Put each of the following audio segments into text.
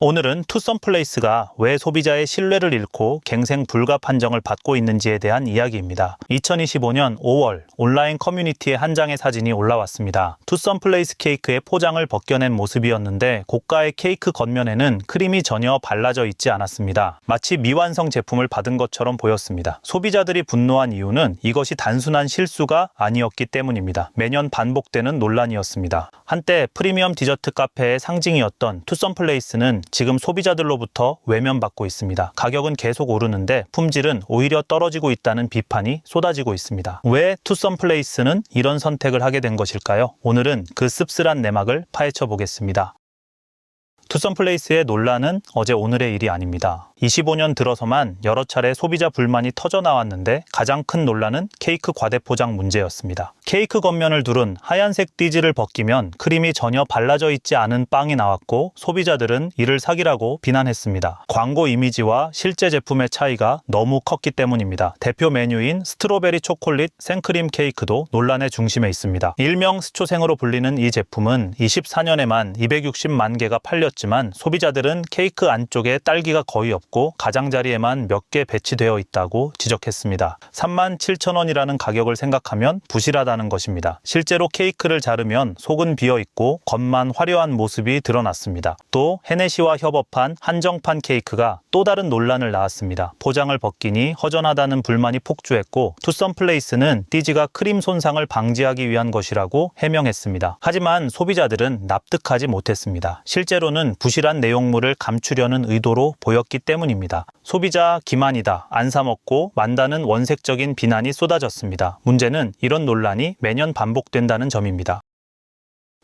오늘은 투썸플레이스가 왜 소비자의 신뢰를 잃고 갱생 불가 판정을 받고 있는지에 대한 이야기입니다. 2025년 5월 온라인 커뮤니티에 한 장의 사진이 올라왔습니다. 투썸플레이스 케이크의 포장을 벗겨낸 모습이었는데 고가의 케이크 겉면에는 크림이 전혀 발라져 있지 않았습니다. 마치 미완성 제품을 받은 것처럼 보였습니다. 소비자들이 분노한 이유는 이것이 단순한 실수가 아니었기 때문입니다. 매년 반복되는 논란이었습니다. 한때 프리미엄 디저트 카페의 상징이었던 투썸플레이스는 지금 소비자들로부터 외면받고 있습니다. 가격은 계속 오르는데 품질은 오히려 떨어지고 있다는 비판이 쏟아지고 있습니다. 왜 투썸플레이스는 이런 선택을 하게 된 것일까요? 오늘은 그 씁쓸한 내막을 파헤쳐 보겠습니다. 투썸플레이스의 논란은 어제 오늘의 일이 아닙니다. 25년 들어서만 여러 차례 소비자 불만이 터져 나왔는데 가장 큰 논란은 케이크 과대 포장 문제였습니다. 케이크 겉면을 두른 하얀색 띠지를 벗기면 크림이 전혀 발라져 있지 않은 빵이 나왔고 소비자들은 이를 사기라고 비난했습니다. 광고 이미지와 실제 제품의 차이가 너무 컸기 때문입니다. 대표 메뉴인 스트로베리 초콜릿 생크림 케이크도 논란의 중심에 있습니다. 일명 스초생으로 불리는 이 제품은 24년에만 260만 개가 팔렸지만 소비자들은 케이크 안쪽에 딸기가 거의 없고 가장자리에만 몇 개 배치되어 있다고 지적했습니다. 37,000원이라는 가격을 생각하면 부실하다는 것입니다. 실제로 케이크를 자르면 속은 비어있고 겉만 화려한 모습이 드러났습니다. 또 헤네시와 협업한 한정판 케이크가 또 다른 논란을 낳았습니다. 포장을 벗기니 허전하다는 불만이 폭주했고 투썸플레이스는 띠지가 크림 손상을 방지하기 위한 것이라고 해명했습니다. 하지만 소비자들은 납득하지 못했습니다. 실제로는 부실한 내용물을 감추려는 의도로 보였기 때문입니다. 소비자 기만이다, 안 사 먹고 만다는 원색적인 비난이 쏟아졌습니다. 문제는 이런 논란이 매년 반복된다는 점입니다.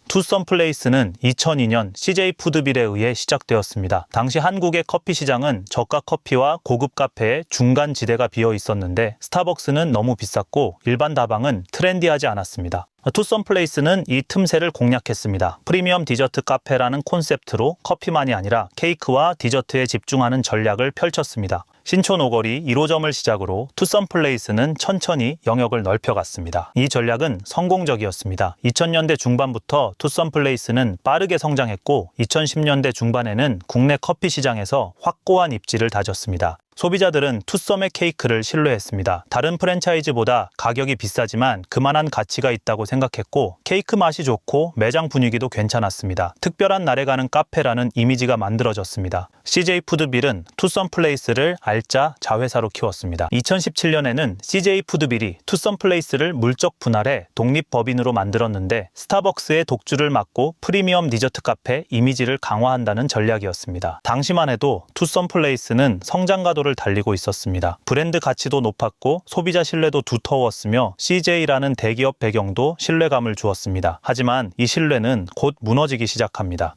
투썸플레이스는 2002년 CJ 푸드빌에 의해 시작되었습니다. 당시 한국의 커피 시장은 저가 커피와 고급 카페의 중간 지대가 비어 있었는데 스타벅스는 너무 비쌌고 일반 다방은 트렌디하지 않았습니다. 투썸플레이스는 이 틈새를 공략했습니다. 프리미엄 디저트 카페라는 콘셉트로 커피만이 아니라 케이크와 디저트에 집중하는 전략을 펼쳤습니다. 신촌 오거리 1호점을 시작으로 투썸플레이스는 천천히 영역을 넓혀갔습니다. 이 전략은 성공적이었습니다. 2000년대 중반부터 투썸플레이스는 빠르게 성장했고 2010년대 중반에는 국내 커피 시장에서 확고한 입지를 다졌습니다. 소비자들은 투썸의 케이크를 신뢰했습니다. 다른 프랜차이즈보다 가격이 비싸지만 그만한 가치가 있다고 생각했고 케이크 맛이 좋고 매장 분위기도 괜찮았습니다. 특별한 날에 가는 카페라는 이미지가 만들어졌습니다. CJ 푸드빌은 투썸플레이스를 알짜 자회사로 키웠습니다. 2017년에는 CJ 푸드빌이 투썸플레이스를 물적 분할해 독립법인으로 만들었는데 스타벅스의 독주를 막고 프리미엄 디저트 카페 이미지를 강화한다는 전략이었습니다. 당시만 해도 투썸플레이스는 성장 가도를 달리고 있었습니다. 브랜드 가치도 높았고 소비자 신뢰도 두터웠으며 CJ라는 대기업 배경도 신뢰감을 주었습니다. 하지만 이 신뢰는 곧 무너지기 시작합니다.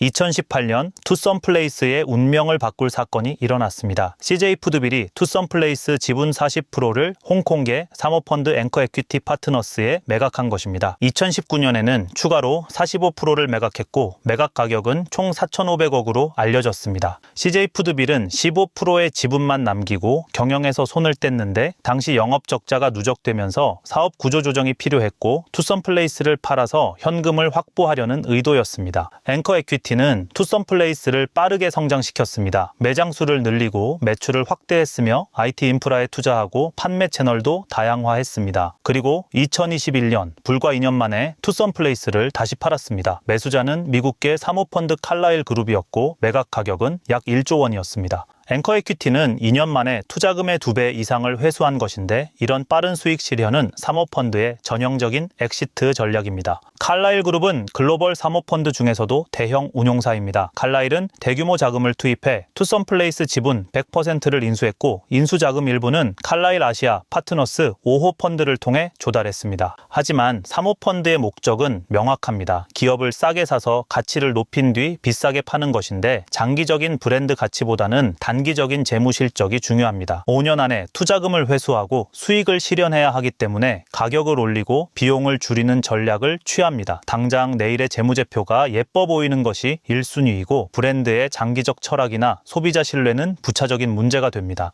2018년 투썸플레이스의 운명을 바꿀 사건이 일어났습니다. CJ 푸드빌이 투썸플레이스 지분 40%를 홍콩계 사모펀드 앵커 에퀴티 파트너스에 매각한 것입니다. 2019년에는 추가로 45%를 매각했고 매각 가격은 총 4,500억으로 알려졌습니다. CJ 푸드빌은 15%의 지분만 남기고 경영에서 손을 뗐는데 당시 영업 적자가 누적되면서 사업 구조 조정이 필요했고 투썸플레이스를 팔아서 현금을 확보하려는 의도였습니다. 앵커 에퀴티 는 투썸플레이스를 빠르게 성장시켰습니다. 매장 수를 늘리고 매출을 확대했으며 IT 인프라에 투자하고 판매 채널도 다양화했습니다. 그리고 2021년 불과 2년 만에 투썸플레이스를 다시 팔았습니다. 매수자는 미국계 사모펀드 칼라일 그룹이었고 매각 가격은 약 1조 원이었습니다. 앵커 에퀴티는 2년 만에 투자금의 2배 이상을 회수한 것인데 이런 빠른 수익 실현은 사모펀드의 전형적인 엑시트 전략입니다. 칼라일 그룹은 글로벌 사모펀드 중에서도 대형 운용사입니다. 칼라일은 대규모 자금을 투입해 투썸플레이스 지분 100%를 인수했고 인수자금 일부는 칼라일 아시아 파트너스 5호 펀드를 통해 조달했습니다. 하지만 사모펀드의 목적은 명확합니다. 기업을 싸게 사서 가치를 높인 뒤 비싸게 파는 것인데 장기적인 브랜드 가치보다는 단기적인 재무 실적이 중요합니다. 5년 안에 투자금을 회수하고 수익을 실현해야 하기 때문에 가격을 올리고 비용을 줄이는 전략을 취합니다. 당장 내일의 재무제표가 예뻐 보이는 것이 1순위이고 브랜드의 장기적 철학이나 소비자 신뢰는 부차적인 문제가 됩니다.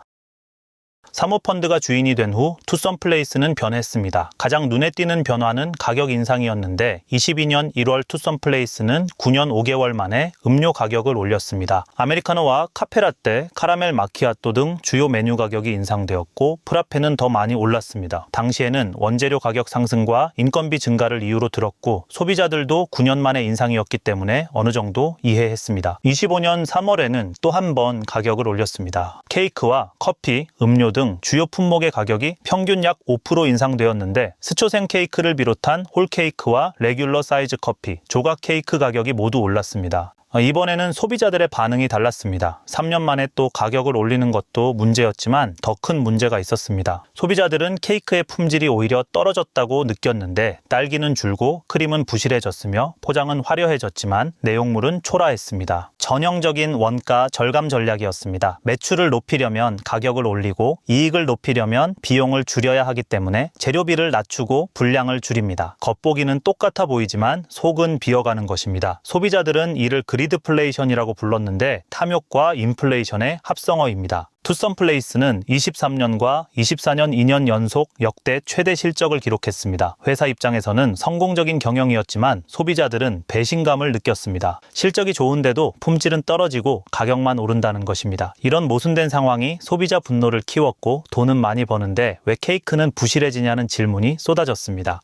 사모펀드가 주인이 된 후 투썸플레이스는 변했습니다. 가장 눈에 띄는 변화는 가격 인상이었는데 22년 1월 투썸플레이스는 9년 5개월 만에 음료 가격을 올렸습니다. 아메리카노와 카페라떼, 카라멜 마키아토 등 주요 메뉴 가격이 인상되었고 프라페는 더 많이 올랐습니다. 당시에는 원재료 가격 상승과 인건비 증가를 이유로 들었고 소비자들도 9년 만의 인상이었기 때문에 어느 정도 이해했습니다. 25년 3월에는 또 한 번 가격을 올렸습니다. 케이크와 커피, 음료 등 주요 품목의 가격이 평균 약 5% 인상되었는데 스초생 케이크를 비롯한 홀 케이크와 레귤러 사이즈 커피, 조각 케이크 가격이 모두 올랐습니다. 이번에는 소비자들의 반응이 달랐습니다. 3년 만에 또 가격을 올리는 것도 문제였지만 더 큰 문제가 있었습니다. 소비자들은 케이크의 품질이 오히려 떨어졌다고 느꼈는데 딸기는 줄고 크림은 부실해졌으며 포장은 화려해졌지만 내용물은 초라했습니다. 전형적인 원가 절감 전략이었습니다. 매출을 높이려면 가격을 올리고 이익을 높이려면 비용을 줄여야 하기 때문에 재료비를 낮추고 분량을 줄입니다. 겉보기는 똑같아 보이지만 속은 비어가는 것입니다. 소비자들은 이를 그리드플레이션이라고 불렀는데 탐욕과 인플레이션의 합성어입니다. 투썸플레이스는 23년과 24년 2년 연속 역대 최대 실적을 기록했습니다. 회사 입장에서는 성공적인 경영이었지만 소비자들은 배신감을 느꼈습니다. 실적이 좋은데도 품질은 떨어지고 가격만 오른다는 것입니다. 이런 모순된 상황이 소비자 분노를 키웠고 돈은 많이 버는데 왜 케이크는 부실해지냐는 질문이 쏟아졌습니다.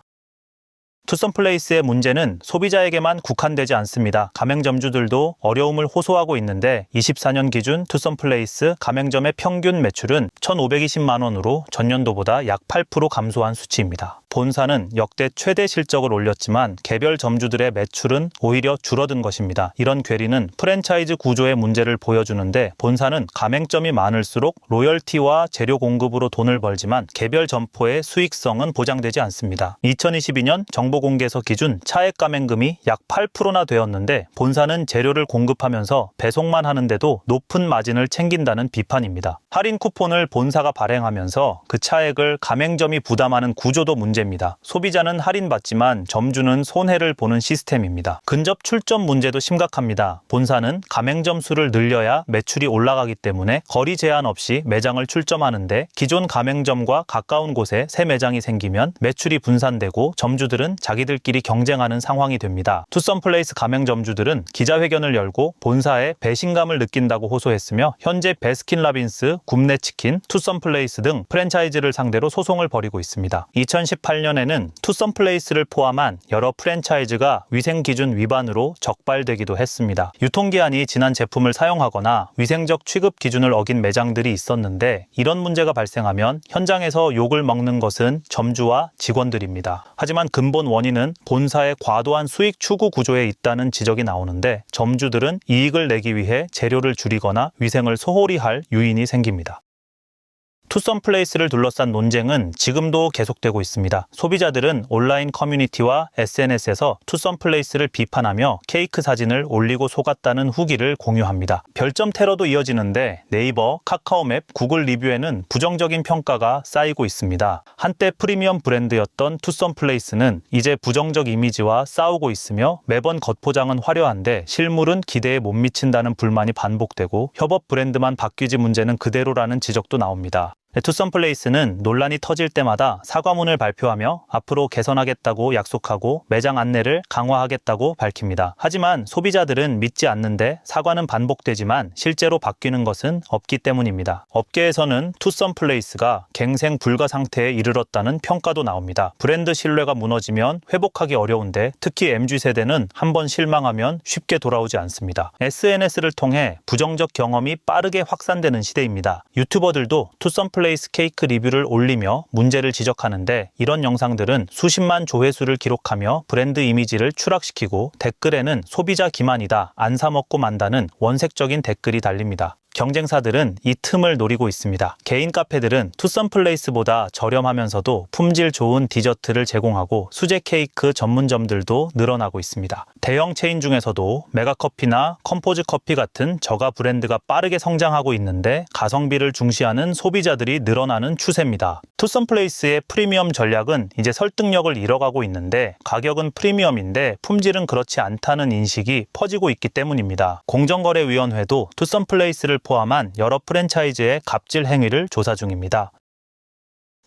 투썸플레이스의 문제는 소비자에게만 국한되지 않습니다. 가맹점주들도 어려움을 호소하고 있는데 24년 기준 투썸플레이스 가맹점의 평균 매출은 1,520만 원으로 전년도보다 약 8% 감소한 수치입니다. 본사는 역대 최대 실적을 올렸지만 개별 점주들의 매출은 오히려 줄어든 것입니다. 이런 괴리는 프랜차이즈 구조의 문제를 보여주는데 본사는 가맹점이 많을수록 로열티와 재료 공급으로 돈을 벌지만 개별 점포의 수익성은 보장되지 않습니다. 2022년 정보공개서 기준 차액 가맹금이 약 8%나 되었는데 본사는 재료를 공급하면서 배송만 하는데도 높은 마진을 챙긴다는 비판입니다. 할인 쿠폰을 본사가 발행하면서 그 차액을 가맹점이 부담하는 구조도 문제입니다. 소비자는 할인받지만 점주는 손해를 보는 시스템입니다. 근접 출점 문제도 심각합니다. 본사는 가맹점 수를 늘려야 매출이 올라가기 때문에 거리 제한 없이 매장을 출점하는데 기존 가맹점과 가까운 곳에 새 매장이 생기면 매출이 분산되고 점주들은 자기들끼리 경쟁하는 상황이 됩니다. 투썸플레이스 가맹점주들은 기자회견을 열고 본사에 배신감을 느낀다고 호소했으며 현재 베스킨라빈스, 굽네치킨, 투썸플레이스 등 프랜차이즈를 상대로 소송을 벌이고 있습니다. 2018년에는 투썸플레이스를 포함한 여러 프랜차이즈가 위생기준 위반으로 적발되기도 했습니다. 유통기한이 지난 제품을 사용하거나 위생적 취급 기준을 어긴 매장들이 있었는데 이런 문제가 발생하면 현장에서 욕을 먹는 것은 점주와 직원들입니다. 하지만 근본 원인은 본사의 과도한 수익 추구 구조에 있다는 지적이 나오는데 점주들은 이익을 내기 위해 재료를 줄이거나 위생을 소홀히 할 유인이 생깁니다. 투썸플레이스를 둘러싼 논쟁은 지금도 계속되고 있습니다. 소비자들은 온라인 커뮤니티와 SNS에서 투썸플레이스를 비판하며 케이크 사진을 올리고 속았다는 후기를 공유합니다. 별점 테러도 이어지는데 네이버, 카카오맵, 구글 리뷰에는 부정적인 평가가 쌓이고 있습니다. 한때 프리미엄 브랜드였던 투썸플레이스는 이제 부정적 이미지와 싸우고 있으며 매번 겉포장은 화려한데 실물은 기대에 못 미친다는 불만이 반복되고 협업 브랜드만 바뀌지 문제는 그대로라는 지적도 나옵니다. 투썸플레이스는 논란이 터질 때마다 사과문을 발표하며 앞으로 개선하겠다고 약속하고 매장 안내를 강화하겠다고 밝힙니다. 하지만 소비자들은 믿지 않는데 사과는 반복되지만 실제로 바뀌는 것은 없기 때문입니다. 업계에서는 투썸플레이스가 갱생 불가 상태에 이르렀다는 평가도 나옵니다. 브랜드 신뢰가 무너지면 회복하기 어려운데 특히 MZ세대는 한번 실망하면 쉽게 돌아오지 않습니다. SNS를 통해 부정적 경험이 빠르게 확산되는 시대입니다. 유튜버들도 투썸플레이스 케이크 리뷰를 올리며 문제를 지적하는데 이런 영상들은 수십만 조회수를 기록하며 브랜드 이미지를 추락시키고 댓글에는 소비자 기만이다, 안 사 먹고 만다는 원색적인 댓글이 달립니다. 경쟁사들은 이 틈을 노리고 있습니다. 개인 카페들은 투썸플레이스보다 저렴하면서도 품질 좋은 디저트를 제공하고 수제 케이크 전문점들도 늘어나고 있습니다. 대형 체인 중에서도 메가커피나 컴포즈 커피 같은 저가 브랜드가 빠르게 성장하고 있는데 가성비를 중시하는 소비자들이 늘어나는 추세입니다. 투썸플레이스의 프리미엄 전략은 이제 설득력을 잃어가고 있는데 가격은 프리미엄인데 품질은 그렇지 않다는 인식이 퍼지고 있기 때문입니다. 공정거래위원회도 투썸플레이스를 포함한 여러 프랜차이즈의 갑질 행위를 조사 중입니다.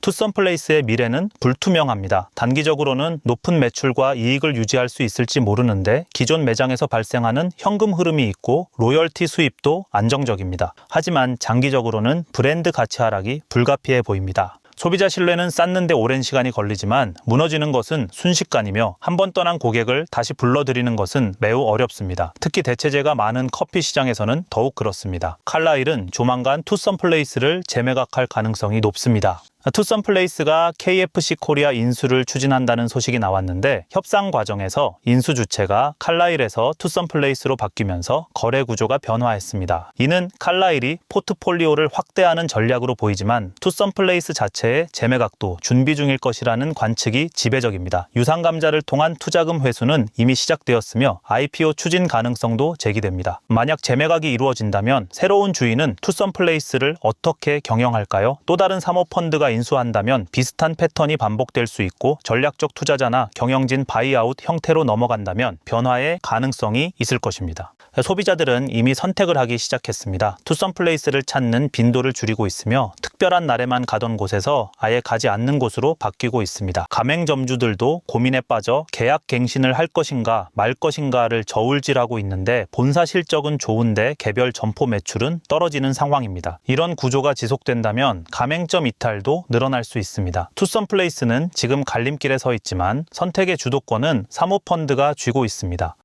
투썸플레이스의 미래는 불투명합니다. 단기적으로는 높은 매출과 이익을 유지할 수 있을지 모르는데 기존 매장에서 발생하는 현금 흐름이 있고 로열티 수입도 안정적입니다. 하지만 장기적으로는 브랜드 가치 하락이 불가피해 보입니다. 소비자 신뢰는 쌓는데 오랜 시간이 걸리지만 무너지는 것은 순식간이며 한 번 떠난 고객을 다시 불러들이는 것은 매우 어렵습니다. 특히 대체재가 많은 커피 시장에서는 더욱 그렇습니다. 칼라일은 조만간 투썸플레이스를 재매각할 가능성이 높습니다. 투썸플레이스가 KFC 코리아 인수를 추진한다는 소식이 나왔는데 협상 과정에서 인수 주체가 칼라일에서 투썸플레이스로 바뀌면서 거래 구조가 변화했습니다. 이는 칼라일이 포트폴리오를 확대하는 전략으로 보이지만 투썸플레이스 자체의 재매각도 준비 중일 것이라는 관측이 지배적입니다. 유상감자를 통한 투자금 회수는 이미 시작되었으며 IPO 추진 가능성도 제기됩니다. 만약 재매각이 이루어진다면 새로운 주인은 투썸플레이스를 어떻게 경영할까요? 또 다른 사모펀드가 인수한다면 비슷한 패턴이 반복될 수 있고 전략적 투자자나 경영진 바이아웃 형태로 넘어간다면 변화의 가능성이 있을 것입니다. 소비자들은 이미 선택을 하기 시작했습니다. 투썸플레이스를 찾는 빈도를 줄이고 있으며 특별한 날에만 가던 곳에서 아예 가지 않는 곳으로 바뀌고 있습니다. 가맹점주들도 고민에 빠져 계약 갱신을 할 것인가 말 것인가를 저울질하고 있는데 본사 실적은 좋은데 개별 점포 매출은 떨어지는 상황입니다. 이런 구조가 지속된다면 가맹점 이탈도 늘어날 수 있습니다. 투썸플레이스는 지금 갈림길에 서 있지만 선택의 주도권은 사모펀드가 쥐고 있습니다.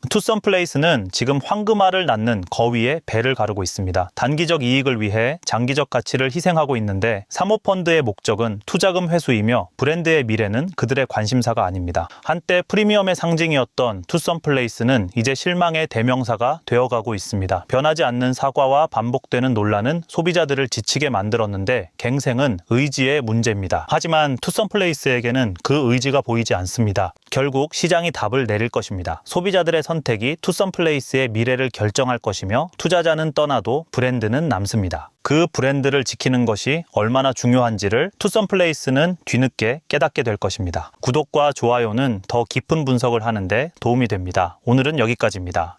투썸플레이스는 지금 황금알을 낳는 거위에 배를 가르고 있습니다. 단기적 이익을 위해 장기적 가치를 희생하고 있는데 사모펀드의 목적은 투자금 회수이며 브랜드의 미래는 그들의 관심사가 아닙니다. 한때 프리미엄의 상징이었던 투썸플레이스는 이제 실망의 대명사가 되어가고 있습니다. 변하지 않는 사과와 반복되는 논란은 소비자들을 지치게 만들었는데 갱생은 의지의 문제입니다. 하지만 투썸플레이스에게는 그 의지가 보이지 않습니다. 결국 시장이 답을 내릴 것입니다. 소비자들의 선택이 투썸플레이스의 미래를 결정할 것이며 투자자는 떠나도 브랜드는 남습니다. 그 브랜드를 지키는 것이 얼마나 중요한지를 투썸플레이스는 뒤늦게 깨닫게 될 것입니다. 구독과 좋아요는 더 깊은 분석을 하는데 도움이 됩니다. 오늘은 여기까지입니다.